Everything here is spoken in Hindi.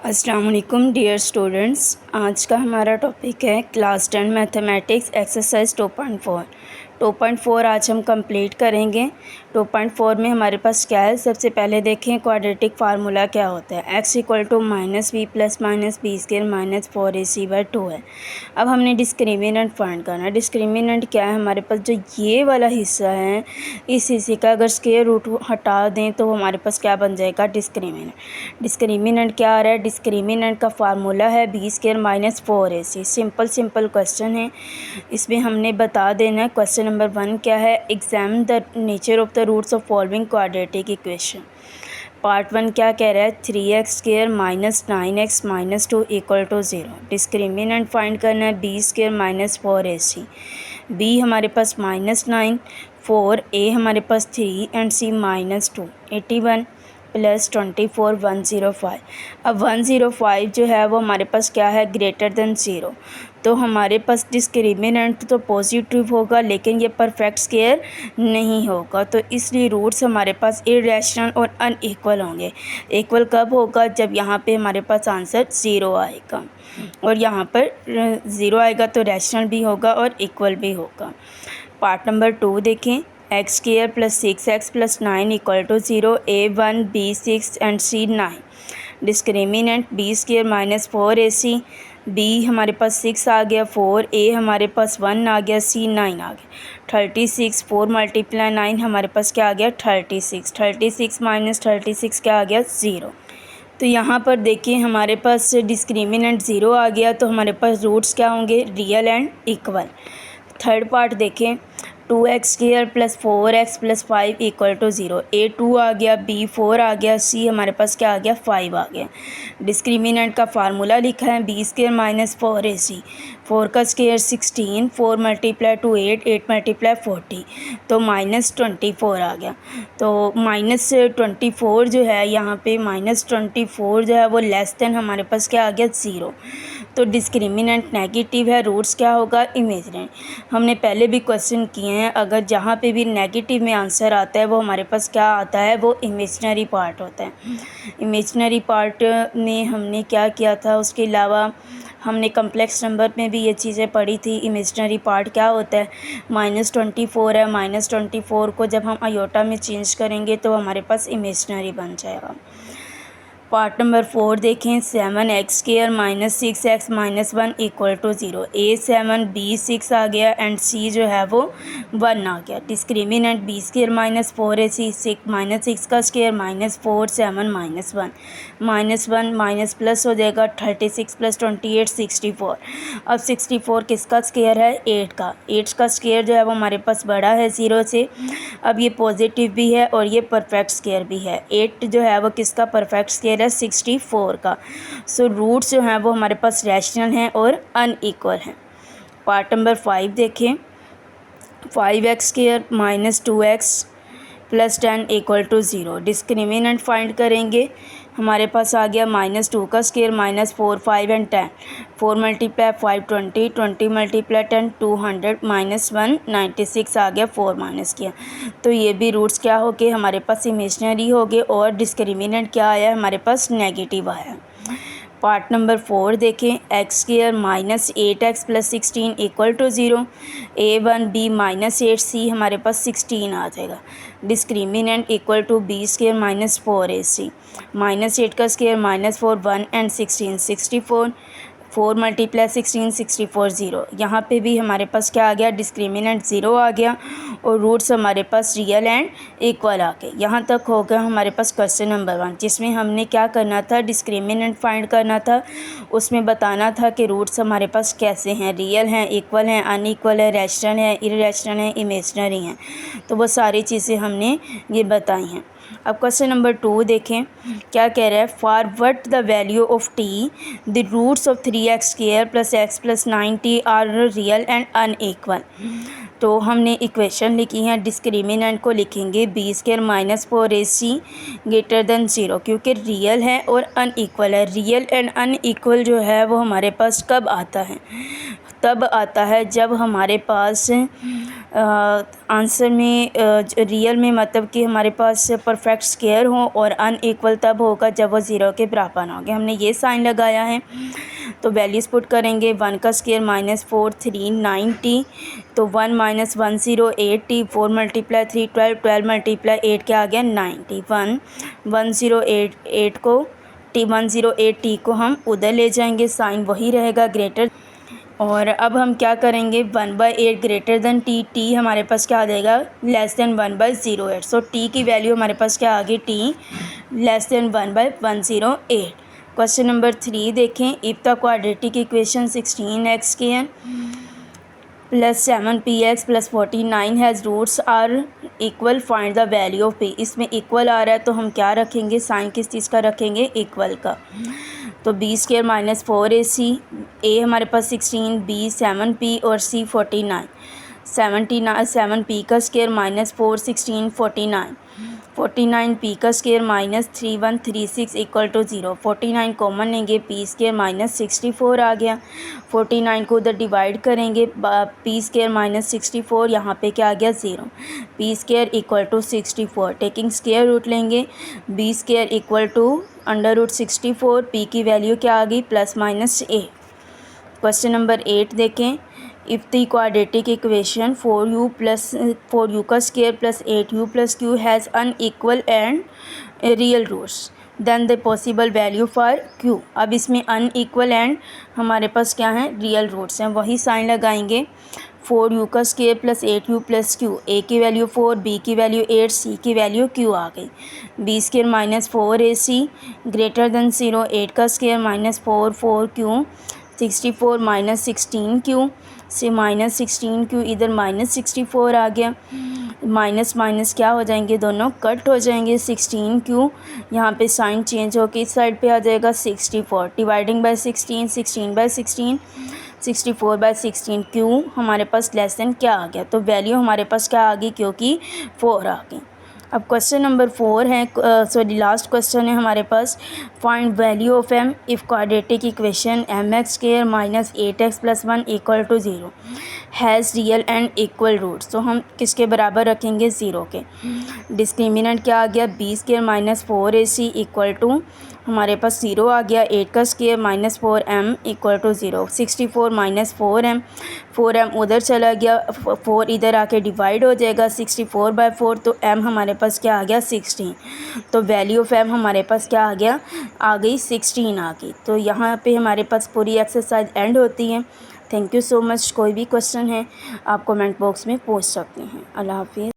अस्सलाम वालेकुम डियर स्टूडेंट्स। आज का हमारा टॉपिक है क्लास 10 मैथमेटिक्स एक्सरसाइज 2.4 आज हम कंप्लीट करेंगे। 2.4 में हमारे पास क्या है, सबसे पहले देखें क्वाड्रेटिक फार्मूला क्या होता है। x equal to -b plus -b square -4ac/2 है। अब हमने डिस्क्रिमिनेंट फाइंड करना है। डिस्क्रिमिनेंट क्या है, हमारे पास जो ये वाला हिस्सा है, इस हिस्से का अगर स्क्वायर रूट हटा दें तो हमारे पास क्या बन जाएगा, डिस्क्रिमिनेंट। डिस्क्रिमिनेंट क्या आ रहा है, डिस्क्रिमिनेंट का फार्मूला है b square -4ac। Simple question है, इसमें हमने बता देना है। क्वेश्चन नंबर 1 क्या है, examine the nature of the roots of following quadratic equation. Part 1 क्या कह रहा है, 3x square -9x -2 equal to 0। Discriminant find करना है b स्क्वायर -4ac। b हमारे पास -9, 4, a हमारे पास 3 एंड c -2। 81 प्लस 24 105। अब 105 जो है वो हमारे पास क्या है, ग्रेटर देन 0। तो हमारे पास डिस्क्रिमिनेंट तो पॉजिटिव होगा लेकिन ये परफेक्ट स्क्वायर नहीं होगा, तो इसलिए रूट्स हमारे पास इरेशनल और अनइक्वल होंगे। इक्वल कब होगा, जब यहाँ पे हमारे पास आंसर 0 आएगा, और यहाँ पर 0 आएगा तो रैशनल भी होगा और इक्वल भी होगा। पार्ट नंबर 2 देखें, x square plus 6x plus 9 equal to 0, a1 b6 and c 9। Discriminant b square -4ac। b हमारे पास 6 आ गया, 4, a हमारे पास 1 आ गया, c 9 आ गया। 36, 4 मल्टीप्लाई 9 हमारे पास क्या आ गया, 36। 36 माइनस 36 क्या आ गया, 0। तो यहाँ पर देखिए हमारे पास डिस्क्रिमिनेंट 0 आ गया, तो हमारे पास रूट्स क्या होंगे, real and equal. Third part देखें, 2x square plus 4x plus 5 equal to 0। a 2 आ गया, b 4 आ गया, c हमारे पास क्या आ गया, 5 आ गया। डिस्क्रिमिनेंट का फार्मूला लिखा है b स्क्वायर -4ac। 4 का स्क्वायर 16, 4 मल्टीप्लाई 2 8, 8 मल्टीप्लाई 40, तो -24 आ गया। तो -24 जो है यहाँ पे -24 जो है वो लेस देन हमारे पास क्या आ गया, 0। तो डिस्क्रिमिनेंट नेगेटिव है, रूट्स क्या होगा, इमेजिनरी। हमने पहले भी क्वेश्चन किए हैं, अगर जहाँ पे भी नेगेटिव में आंसर आता है वो हमारे पास क्या आता है, वो इमेजिनरी पार्ट होता है। इमेजिनरी पार्ट में हमने क्या किया था, उसके अलावा हमने कम्प्लेक्स नंबर में भी ये चीज़ें पढ़ी थी। इमेजिनरी पार्ट क्या होता है, -24 है, -24 को जब हम आयोटा में चेंज करेंगे तो हमारे पास इमेजिनरी बन जाएगा। पार्ट नंबर 4 देखें, 7x square -6x -1 equal to 0। a 7 b 6 आ गया एंड c जो है वो 1 आ गया। डिस्क्रिमिनेंट b स्क्वायर -4ac, -6 का स्क्वायर -4 7 -1 माइनस प्लस हो जाएगा। 36 प्लस 28 64। अब 64 किसका स्क्वायर है, 8 का। 8 का स्क्वायर जो है वो हमारे पास बड़ा है 0 से। अब ये पॉजिटिव भी है और ये परफेक्ट स्क्वायर भी है। 8 जो है वो किसका परफेक्ट स्क्वायर है, 64 का। सो रूट्स जो हैं वो हमारे पास रैशनल हैं और अनइक्वल हैं। पार्ट नंबर 5 देखें, 5x square -2x plus 10 equal to 0। Discriminant find करेंगे, हमारे पास आ गया -2 का स्क्वायर -4 5 एंड 10। 4 मल्टीप्लाई 5 20, 20 मल्टीप्लाई 10 200, -1 96 आ गया, 4 माइनस किया तो ये भी रूट्स क्या हो गए, हमारे पास इमेजिनरी हो गए, और डिस्क्रिमिनेंट क्या आया, हमारे पास नेगेटिव आया। पार्ट नंबर 4 देखें, x square -8x plus 16 equal to 0। a1 b -8c हमारे पास 16 आ जाएगा। Discriminant equal to b square -4ac। -8 का स्क्वायर -4 1 एंड 16 64। 4 मल्टीप्लाई 16 64 0। यहाँ पे भी हमारे पास क्या आ गया, डिस्क्रिमिनेंट 0 आ गया, और रूट्स हमारे पास रियल एंड इक्वल आ गए। यहाँ तक हो गया हमारे पास क्वेश्चन नंबर 1, जिसमें हमने क्या करना था, डिस्क्रिमिनेंट फाइंड करना था। उसमें बताना था कि रूट्स हमारे पास कैसे हैं, रियल हैं, इक्वल हैं, अनइक्वल है, रैशनल है, इरेशनल है, इमेजिनरी हैं। तो वो सारी चीज़ें हमने ये बताई हैं। अब क्वेश्चन नंबर 2 देखें, क्या कह रहा है, for what the value of t the roots of 3x square plus x plus 9t are real and unequal. तो हमने इक्वेशन लिखी है, डिस्क्रिमिनेंट को लिखेंगे b square -4ac greater than 0, क्योंकि रियल है और अनइक्वल है। रियल एंड अनइक्वल जो है वो हमारे पास कब आता है, तब आता है जब हमारे पास आंसर में रियल में मतलब कि हमारे पास परफेक्ट स्क्वायर हो और अनइक्वल तब होगा जब वो ज़ीरो के बराबर होंगे। हमने ये साइन लगाया है तो वैल्यूज़ पुट करेंगे। 1 का स्क्वायर -4 3 9t, तो 1 - 1 0 8t, 4 × 3 12, 12 × 8 क्या आ गया 90। 1 को 108t को हम उधर ले जाएंगे, साइन वही रहेगा ग्रेटर। और अब हम क्या करेंगे 1/8 ग्रेटर दैन टी, टी हमारे पास क्या आ जाएगा लेस दैन 1/08। सो टी की वैल्यू हमारे पास क्या आ गई T less than 1/108। Question number 3 देखें। If the quadratic equation 16x² + 7px + 49 has roots are equal, find the value of p। इसमें इक्वल आ रहा है तो हम क्या रखेंगे, साइन किस चीज़ का रखेंगे, इक्वल का। तो b² - 4ac, a हमारे पास 16, b 7p और c 49। 7p का स्क्वायर -4 16 49, 49p का स्क्वायर -3136 = 0। 49 कॉमन लेंगे, p² - 64 आ गया। 49 को उधर डिवाइड करेंगे, p² - 64 यहाँ पे क्या आ गया 0। p² = 64, टेकिंग स्क्वायर रूट लेंगे। b² = √64, p की वैल्यू क्या आ गई +-a। क्वेश्चन नंबर 8 देखें। If the quadratic equation 4u का square + 8u + q has unequal and real roots, then the possible value for q। अब इसमें अनइक्वल एंड हमारे पास क्या है रियल रूट्स हैं, वही साइन लगाएंगे। 4u का स्क्वायर + 8u + q, a की वैल्यू 4, b की वैल्यू 8, c की वैल्यू q आ गई। b² - 4ac ग्रेटर दैन 0, 8 का स्क्वायर -4 4q, 64 - 16q से -16q इधर -64 आ गया। माइनस माइनस क्या हो जाएंगे, दोनों कट हो जाएंगे। 16q यहाँ पे साइन चेंज होकर इस साइड पे आ जाएगा 64, डिवाइडिंग बाय 16, 16/16, 64/16। q हमारे पास लेस देन क्या आ गया, तो वैल्यू हमारे पास क्या आ गई, क्योंकि 4 आ गई। अब क्वेश्चन नंबर 4 है, सॉरी लास्ट क्वेश्चन है हमारे पास। Find value of m if quadratic equation mx² - 8x + 1 = 0 has real and equal roots. तो हम किसके बराबर रखेंगे, 0 के। डिस्क्रिमिनेंट क्या आ गया, b² - 4ac = हमारे पास 0 आ गया। 8 का स्क्वायर -4m = 0। 64 - 4m, 4m उधर चला गया, 4 इधर आके डिवाइड हो जाएगा 64/4, तो m हमारे पास क्या आ गया 16। तो वैल्यू ऑफ m हमारे पास क्या आ गया, आ गई 16 आ गई। तो यहाँ पे हमारे पास पूरी एक्सरसाइज एंड होती है। Thank you so much. कोई भी क्वेश्चन है आप कमेंट बॉक्स में पूछ सकते हैं। अल्लाह हाफिज़।